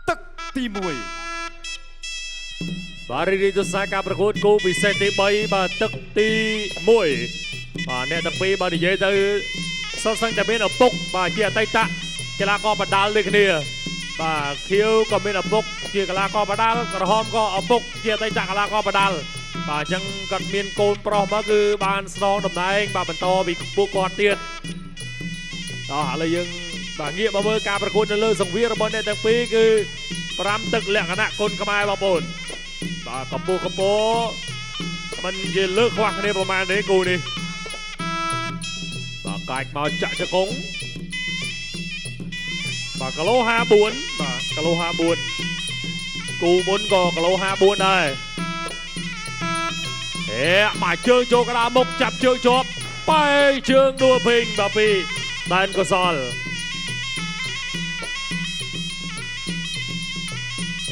ទឹកទី1បាទរីករាយទស្សនាការប្រកួតគូពិសេសទី3បាទទឹកទី1បាទអ្នកទាំងពីរបាទនិយាយទៅសុទ្ធសឹងតែមានឪពុកបាទជាអតីតកីឡាករបដាល់ដូចគ្នាបាទខៀវក៏មានឪពុកជាកីឡាករបដាល់ក្រហមក៏ឪពុកជាអតីតកីឡាករបដាល់បាទអញ្ចឹងគាត់មានកូនប្រុសមកគឺបានស្នងតំណែងបាទបន្តពីពួកគាត់ទៀតដល់ឥឡូវយើងបាទងាកមកមើលការប្រកួតនៅលើសង្វៀនរបស់អ្នកទាំងពីរគឺ5ទឹកលក្ខណៈគុណខ្មែរបងប្អូនបាទកម្ពុជាមិនជាលើកខ្វះគ្នាប្រមាណទេគូនេះបាទកាច់មកចាក់ជង្គង់បាទគីឡូ54បាទគីឡូ54គូមុនក៏គីឡូ54ដែរបាទជើងចូលកណ្ដាលមុខចាប់ជើងជាប់បែរជើងដួលពេញបាទពីដែនកុសល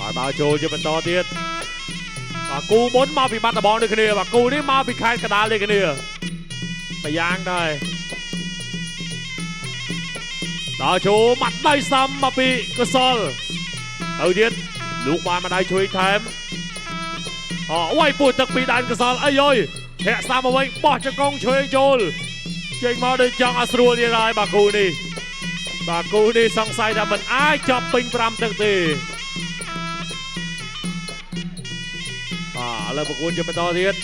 បាទដើរចូលជាបន្តទៀតបាទគូមុនមកពីបាត់ដំបងដូចគ្នាបាទគូនេះមកពីខេត្តកណ្ដាលដូចគ្នាម្យ៉ាងដែរដើរចូលមាត់ដៃស្ដាំមកពីកុសលទៅទៀតលោកបានមកដៃជួយថែមវាយពោះទឹកពីដែនកុសលអីយយធាក់ស្ដាំមកវិញបោះចង្គង់ឆ្វេងចូលចេញមកដូចចង់ឲ្យស្រួលទៀតហើយបាទគូនេះសង្ស័យថាមិនអាចចប់ពេញ5ទឹកទេឥឡូវប្រកួតជាបន្តទៀត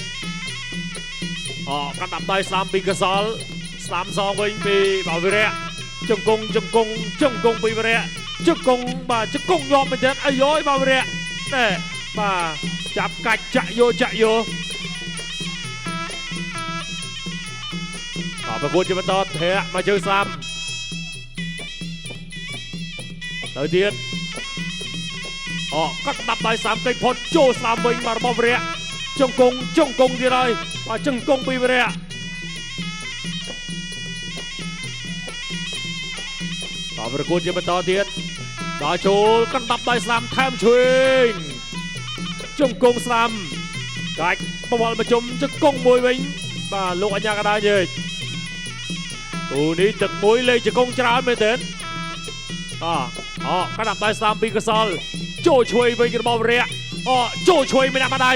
កាត់ដាប់ដៃស្ដាំពីកសលស្ដាំសងវិញពីបាទវិរៈជង្គង់ពីវិរៈជង្គង់បាទជង្គង់ញាប់មែនទេអាយយបាទវិរៈណែបាទចាប់កាច់ចាក់យកបាទប្រកួតជាបន្តធាក់មកជើងស្ដាំទៅទៀតកាត់ដាប់ដៃស្ដាំកិច្ចផុតចូលស្ដាំវិញបាទរបស់វិរៈជង្គង់ទៀតហើយបាទជង្គង់ពីវិរៈបាទប្រកួតជាបន្តទៀតដល់ចូលកាត់ដាប់ដៃស្ដាំថែមឆ្វេងជង្គង់ស្ដាំកាច់បវល់មកជុំជង្គង់មួយវិញបាទលោកអញ្ញាកដាយើងគូនេះទឹកមួយលេងជង្គង់ច្រើនមែនទេកាត់ដាប់ដៃស្ដាំពីកសលចូលឆ្វេងវិញរបស់វិរៈចូលឆ្វេងម្នាក់មកដៃ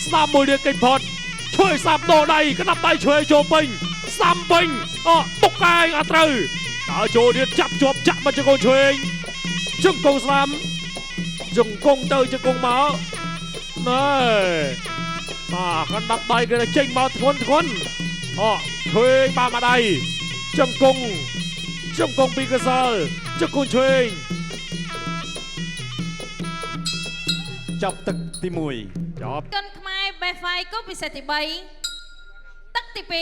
ស្ដាំមួយទៀតកិច្ចផុតឆ្វេងស្ដាំដោដៃកាត់ដាប់ដៃឆ្វេងចូលពេញស្ដាំវិញទុកកាយអត់ត្រូវដល់ចូលទៀតចាប់ជាប់ចាក់មកជង្គង់ឆ្វេងជង្គង់ស្ដាំជង្គង់ទៅជង្គង់មកណែកាត់ដាប់ដៃគេចេញមកធ្ងន់ឆ្វេងបានមកដៃជង្គង់ពីកសលជង្គង់ឆ្វេងចប់ទឹកទី1ចប់គុនខ្មែរបេហ្វាយគូពិសេសទី3ទឹកទី2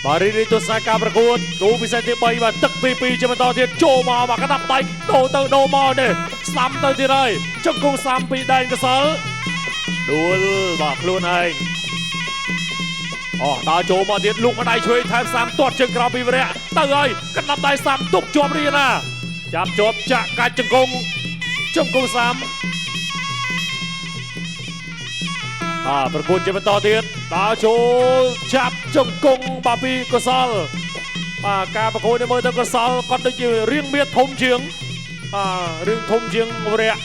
បាទរីករាយទស្សនាការប្រកួតគូពិសេសទី3បាទទឹកទី2ជាបន្តទៀតចូលមកបាទកាត់ដៃដូរទៅដូរមកនេះស្ដាំទៅទៀតហើយជង្គង់ស្ដាំពីដែនកសលដួលបាទខ្លួនឯងដើរចូលមកទៀតលុកមកដៃឆ្វេងថែមស្ដាំទាត់ជើងក្រោមពីវិរៈទៅហើយកាត់ដៃស្ដាំទុកជាប់រៀនណាចាប់ជាប់ចាក់កាច់ជង្គង់ស្ដាំប្រកួតជាបន្តទៀតដើរចូលចាប់ជង្គង់បាទពីកុសលការប្រកួតនេះមើលទៅកុសលគាត់ដូចជារៀងមានធំជាងរឿងធំជាងវិរៈ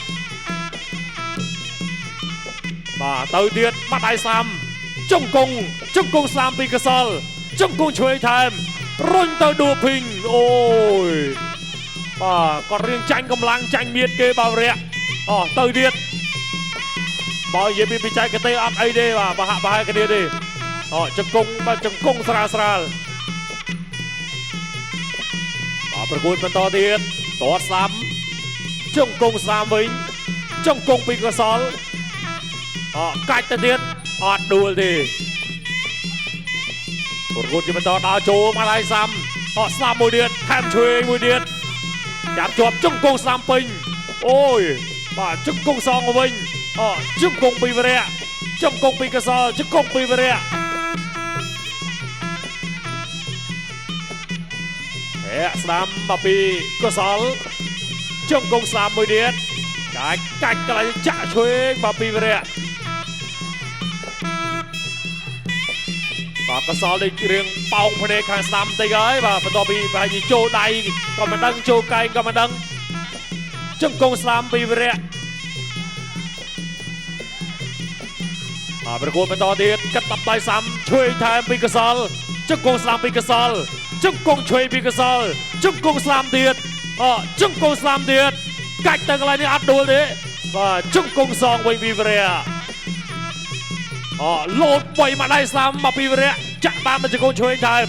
ទៅទៀតមកដៃស្ដាំជង្គង់ស្ដាំពីកសលជង្គង់ឆ្វេងថែមរុញទៅដួលភីងអូយគាត់រៀងចាញ់កម្លាំងចាញ់មៀតគេបាវរៈទៅទៀតបើនិយាយពីបច្ចេកទេសអត់អីទេបាទប្រហាក់ប្រហែលគ្នាទេជង្គង់ស្រាលប្រកួតបន្តទៀតតតស្ដាំជង្គង់ស្ដាំវិញជង្គង់ពីកសលកាច់ទៅទៀតអត់ដួលទេប្រកួតជាបន្តដើរចូលមកដៃស្ដាំស្ដាំមួយទៀតថែមឆ្វេងមួយទៀតចាប់ជាប់ជង្គង់ស្ដាំពេញអូយបាទជង្គង់សងវិញជង្គង់ពីវិរៈជង្គង់ពីកសលជង្គង់ពីវិរៈស្ដាំមកពីកសលជង្គង់ស្ដាំមួយទៀតកាច់កន្លែងចាក់ឆ្វេងមកពីវិរៈ បាទកសលដូចរឿងប៉ោងភ្នែកខាងស្ដាំតិចហើយបាទបន្ទាប់ពីប្រហែលជាចូលដៃក៏មិនដឹងចូលកែងក៏មិនដឹងជង្គង់ស្ដាំពីវិរៈបាទប្រកួតបន្តទៀតកាត់តាប់ដៃសាំឆ្វេងថែមពីកសលជង្គង់ស្ដាំពីកសលជង្គង់ឆ្វេងពីកសលជង្គង់ស្ដាំទៀតជង្គង់ស្ដាំទៀតកាច់ទៅកន្លែងនេះអត់ដួលទេបាទជង្គង់សងវិញពីវិរៈលោតបៃមកដៃស្ដាំមកពីវិរៈចាក់តាមទៅជង្គង់ឆ្វេងថែម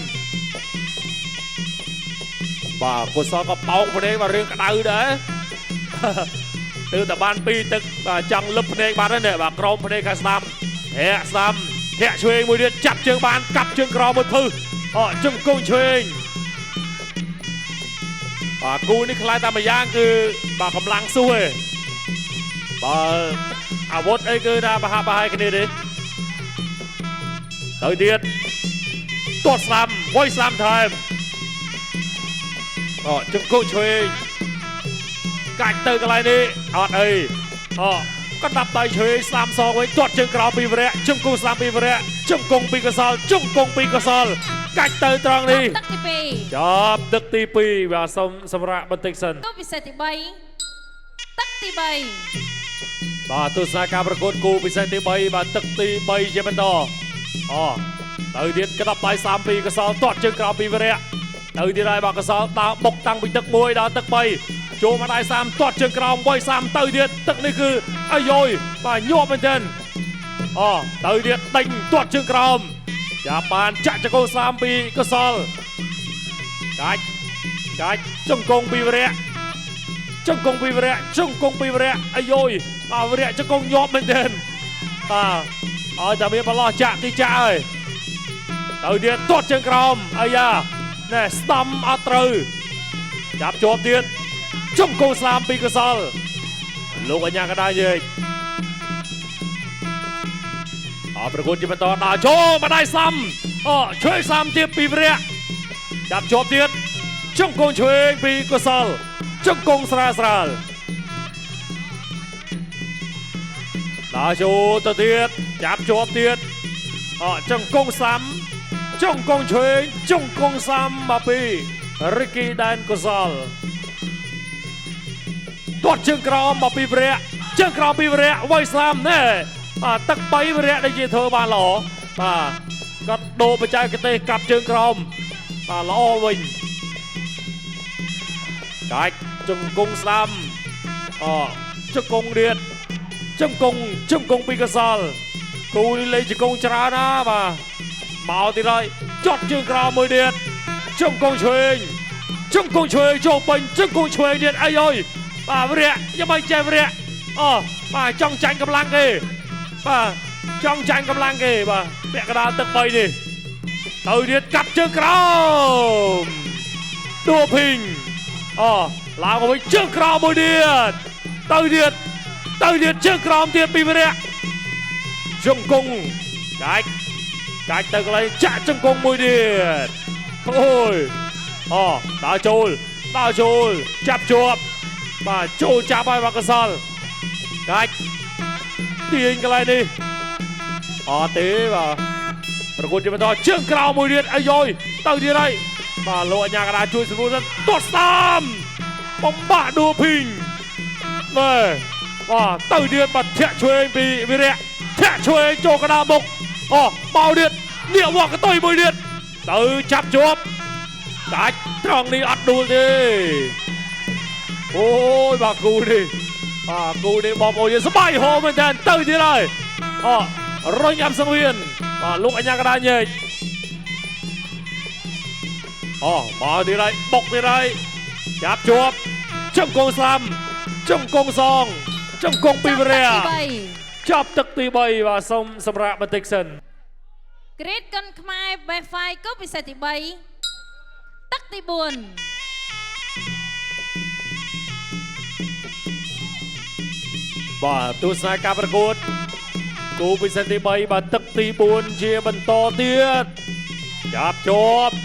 បាទកុសលក៏ប៉ោងភ្នែកមករឿងក្តៅដែរទើបតែបាន2ទឹកបាទចង់លឹបភ្នែកបានហើយបាទក្រោមភ្នែកខាងស្ដាំហែកស្ដាំហែកឆ្វេងមួយទៀតចាប់ជើងបានកាប់ជើងក្រោមមួយភឹសជង្គង់ឆ្វេងបាទគូនេះខ្លាចតែម្យ៉ាងគឺបាទកម្លាំងស៊ូឯងបាទអាវុធអីគឺថាបហាក់បហាយគ្នាទេទៅទៀតទាត់ស្ដាំវាយស្ដាំថែមជង្គង់ឆ្វេងកាច់ទៅកន្លែងនេះអត់អីក៏ដាប់ដៃឆ្វេងស្ដាំសងវិញទាត់ជើងក្រោមពីវិរៈជង្គង់ស្ដាំពីវិរៈជង្គង់ពីកសលជង្គង់ពីកសលកាច់ទៅត្រង់នេះទឹកទី2ចាប់ទឹកទី2បាទសូមសម្រាប់បន្តិចសិនគូពិសេសទី3ទឹកទី3បាទទស្សនាការប្រកួតគូពិសេសទី3បាទទឹកទី3ជាបន្តទៅទៀតក្តាប់ដៃសាមពីកសលទាត់ជើងក្រោមពីវិរៈទៅទៀតហើយបាទកសលដើរបុកតាំងពីទឹក1ដល់ទឹក3ចូលមកដៃសាមទាត់ជើងក្រោមវាយសាមទៅទៀតទឹកនេះគឺអាយយបាទញាប់មែនទែនទៅទៀតដេញទាត់ជើងក្រោមចាប់បានចាក់ចង្គង់សាមពីកសលកាច់ជង្គង់ពីវិរៈជង្គង់ពីវិរៈជង្គង់ពីវិរៈអាយយបាទវិរៈជង្គង់ញាប់មែនទែនឲ្យតែមានបលោះចាក់ទីចាក់ហើយទៅទៀតទាត់ជើងក្រោមអាយ៉ាណែស្ដាំអត់ត្រូវចាប់ជាប់ទៀតជង្គង់ស្លាមពីកសលលោកអញ្ញាកដាយើងប្រកួតជាបន្តដល់ចូលមកដៃស្ដាំឆ្វេងស្ដាំទៀតពីវិរៈចាប់ជាប់ទៀតជង្គង់ឆ្វេងពីកសលជង្គង់ស្រាលដល់ចូលទៅទៀតចាប់ជាប់ទៀតជង្គង់ស្ដាំជង្គង់ឆ្វេងជង្គង់ស្ដាំមកពីរិគីដែនកសលទាត់ជើងក្រោមមកពីវិរៈជើងក្រោមពីវិរៈវាយស្ដាំណែទឹក3វិរៈដែលជាធ្វើបានល្អបាទគាត់ដូរបច្ចេកទេសកាប់ជើងក្រោមបាទល្អវិញកាច់ជង្គង់ស្ដាំជង្គង់ទៀតជង្គង់ពីកសលគូនេះលេងជង្គង់ច្រើនណាបាទមកទៀតហើយចត់ជើងក្រោមមួយទៀតជង្គង់ឆ្វេងចូលពេញជង្គង់ឆ្វេងទៀតអាយយបាទវិរៈយ៉ាងម៉េចចេះវិរៈបាទចង់ចាញ់កម្លាំងគេបាទចង់ចាញ់កម្លាំងគេបាទពាក់កណ្ដាលទឹក3នេះទៅទៀតកាប់ជើងក្រោមដួលភីងឡើងមកវិញជើងក្រោមមួយទៀតទៅទៀតជើងក្រោមទៀតពីវិរៈជង្គង់កាច់ទៅកន្លែងចាក់ជង្គង់មួយទៀតអូយដើរចូលចាប់ជាប់បាទចូលចាប់ហើយបាទកសលកាច់ទាញកន្លែងនេះទេបាទប្រកួតជាបន្តជើងក្រោមមួយទៀតអាយយទៅទៀតហើយបាទលោកអញ្ញាកដាជួយសម្រួលទៅទាត់ស្ដាំបំបាក់ដួលភីងបាទទៅទៀតបាទធាក់ឆ្វេងពីវិរៈធាក់ឆ្វេងចូលកណ្ដាលមុខបោទៀតនាគវ៉ាកតុយមួយទៀតទៅចាប់ជាប់ដាច់ត្រង់នេះអត់ដួលទេអូយបាទគូនេះបងប្អូនយើងសប្បាយហូរមែនតើទៅទៀតហើយរុញអាប់សង្វៀនបាទលោកអញ្ញាកដាញែកមកទៀតហើយបុកទៀតហើយចាប់ជាប់ជង្គង់ស្ដាំជង្គង់សងជង្គង់ពីវិរៈចាប់ទឹកទី3បាទសូមសម្រាប់បន្តិចសិនក្រេតកុនខ្មែរ Wi-Fi គូពិសេសទី3ទឹកទី4បាទទស្សនាការប្រកួតគូពិសេសទី3បាទទឹកទី4ជាបន្តទៀតចាប់ជាប់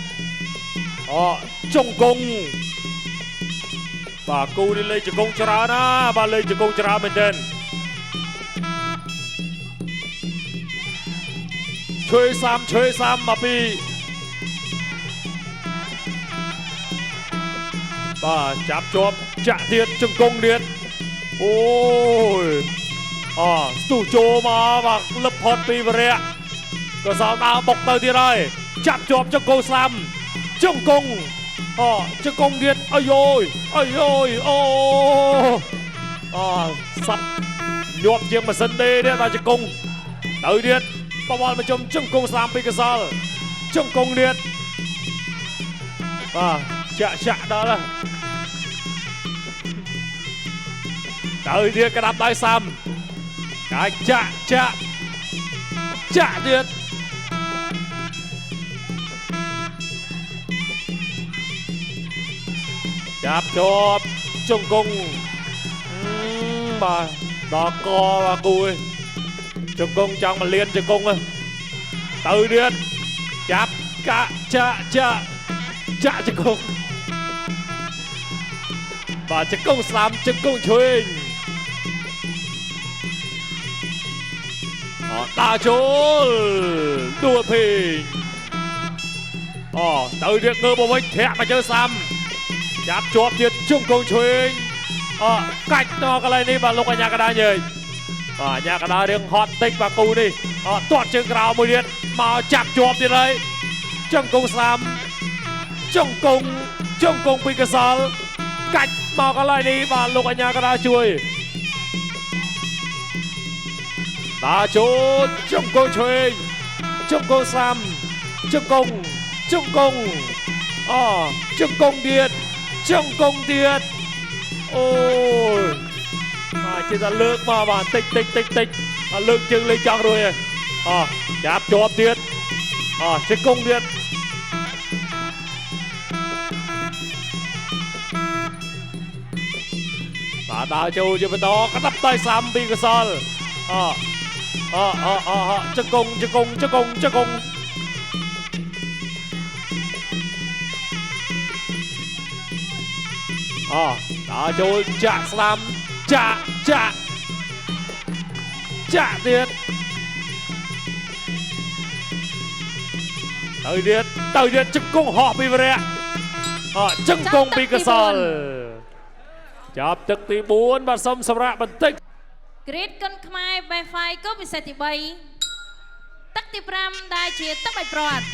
ជង្គង់បាទគូនេះលេងជង្គង់ច្រើនណាបាទលេងជង្គង់ច្រើនមែនទែន ช่วยซ้ำมาปีบ่าจับจบจะเดียดจังกงเดียดโอ้ยสตูโจมาบักลับพอดปีเบรียก็สาวดาวบกเตอร์ที่ไรจับจบจังกงซ้ำจังกงจังกงเดียดอ้โยโอ้สับโยบเจียงมาสันเดย์เนี่ยตาจังกงเตอร์เดียดประวันมาชมจังกงซ้ำปีกษาจังกงเดียดจะđó là tới dia cái đạp tay xăm cái chạទៀតចាប់ជាប់ជង្គង់បាទដល់កបាទគូឯងជង្គង់ចង់មកលៀនជង្គង់ទៅទៀតចាប់កាចាជង្គង់បាទជង្គង់ស្លាមជង្គង់ឆ្វេងđa chốn đua phình tới việc ngơ bóng thẹn mà chơi xăm chạp chộp thiệt chung công chuyên cách nó cái này đi mà lúc ở nhà cái đá nhời nhà cái đá riêng hot tích và cù đi toàn chân rào mùi điện mà chạp chộp thiệt đấy chung công xăm chung công Picasol cách mà cái này đi mà lúc ở nhà cái đá chui đá chốt trong công chuyên trong công xăm trong công điện ôi mà chỉ là lượng mà bạn tích lượng chừng lên trăng rồi chạp chộp điện trong công điện và đá châu chưa bên đó cái đắp tay xăm Picasol chân công đá châu chạ slam chạទៀតtới điện chân công họ bị vẽ chân công Picasol chạpទឹកទី4បាទសុំសម្រាប់បន្តិច Great គុនខ្មែរ Wi-Fi ក៏ពិសេសទី3ទឹកទី5ដែលជាទឹកបៃប្រត់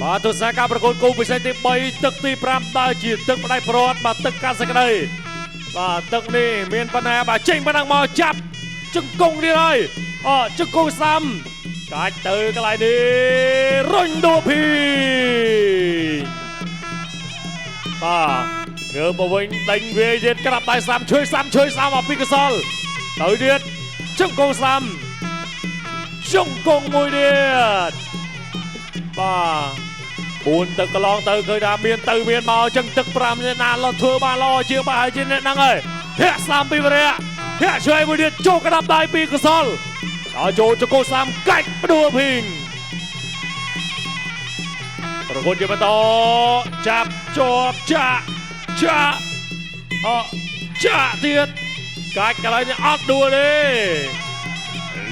បាទទស្សនការប្រកួតគូពិសេសទី3ទឹកទី5ដែលជាទឹកបៃប្រត់បាទទឹកកាសក្តីបាទទឹកនេះមានបញ្ហាបាទចេញប៉ុណ្ណឹងមកចាប់ជង្គង់នេះហើយជង្គង់សាំកាច់ទៅកន្លែងនេះរុញដួភីបាទងើបមកវិញដេញវាទៀតក្រាបដៃសាំជួយសាំមកPicasol tới điện trong công xăm trong công môi điện và buồn từ cái lon từ khơi đam miên từ miên màu chânទឹកpram như nào lo thua ba lo chia ba hai trên năng ơi hẹ xăm Pivere hẹ chơi môi điện cho cái đám đai Picasol đó cho công xăm cách đua hình rồi con chơi to chạp cho chạ tiền cách cái này áp đua đi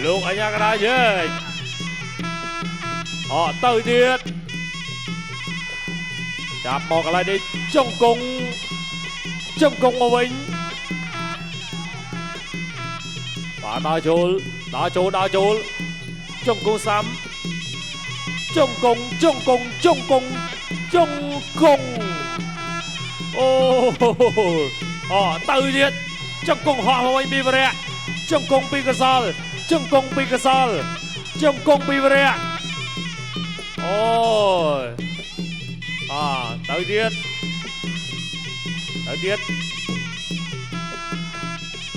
lúc anh nhà cái này chứ tớiទៀត chạp một cái này đi trong cung màវិញvà đá chôl trong cung xăm trong cung tớiទៀតtrong cung họ mà anh Pivere trong cung Pivere ôi tớiទៀត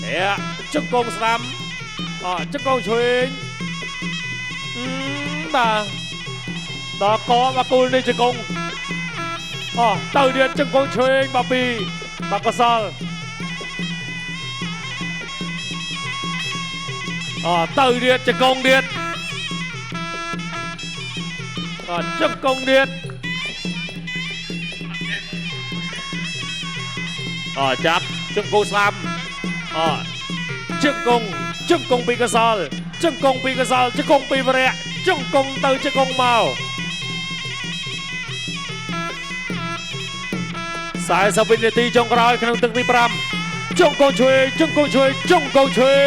thế trong cung xăm trong cung chuyên bà đó có mà cô đi trong cung tớiទៀតtrong cung chuyên bà Picasol tới điện cho công điện trong công điện chạp trong cô xăm trong công Picasol trong công Pivere ជង្គង់ទៅជង្គង់មក40 វិនាទីចុងក្រោយក្នុងទឹកទី5ជង្គង់ឆ្វេងជង្គង់ឆ្វេងជង្គង់ឆ្វេ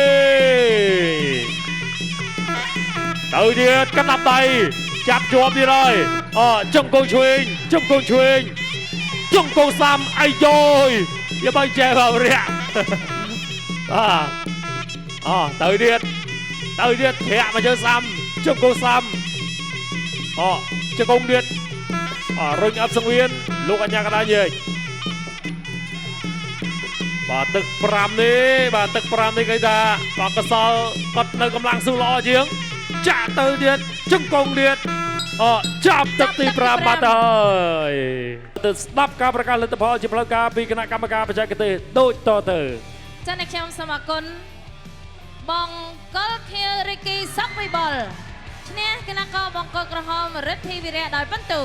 ងទៅទៀតកណ្ដាប់ដៃចាប់ជាប់ទៀតហើយជង្គង់ឆ្វេងជង្គង់ឆ្វេងជង្គង់សាំអាយយ៉យវាបើចេះបើរះទៅទៀតធាក់មកជើសាំជង្គង់សាំជង្គង់ទៀតរុញអប់សង្វៀនលោកអញ្ញាកណ្ដាលញែកបាទទឹក5នេះគេថាបាទកសលគាត់នៅកម្លាំងស៊ូល្អជាងចាក់ទៅទៀតជង្គង់ទៀតចាប់ទឹកទី5បាត់ហើយទៅស្ដាប់ការប្រកាសលទ្ធផលជាផ្លូវការពីគណៈកម្មការបច្ចេកទេសដូចតទៅចា៎អ្នកខ្ញុំសូមអរគុណបងកុលខៀវរិគីសុកវិបុលឈ្នះគណៈកោបង្គោលក្រហមរិទ្ធីវីរៈដោយពិន្ទុ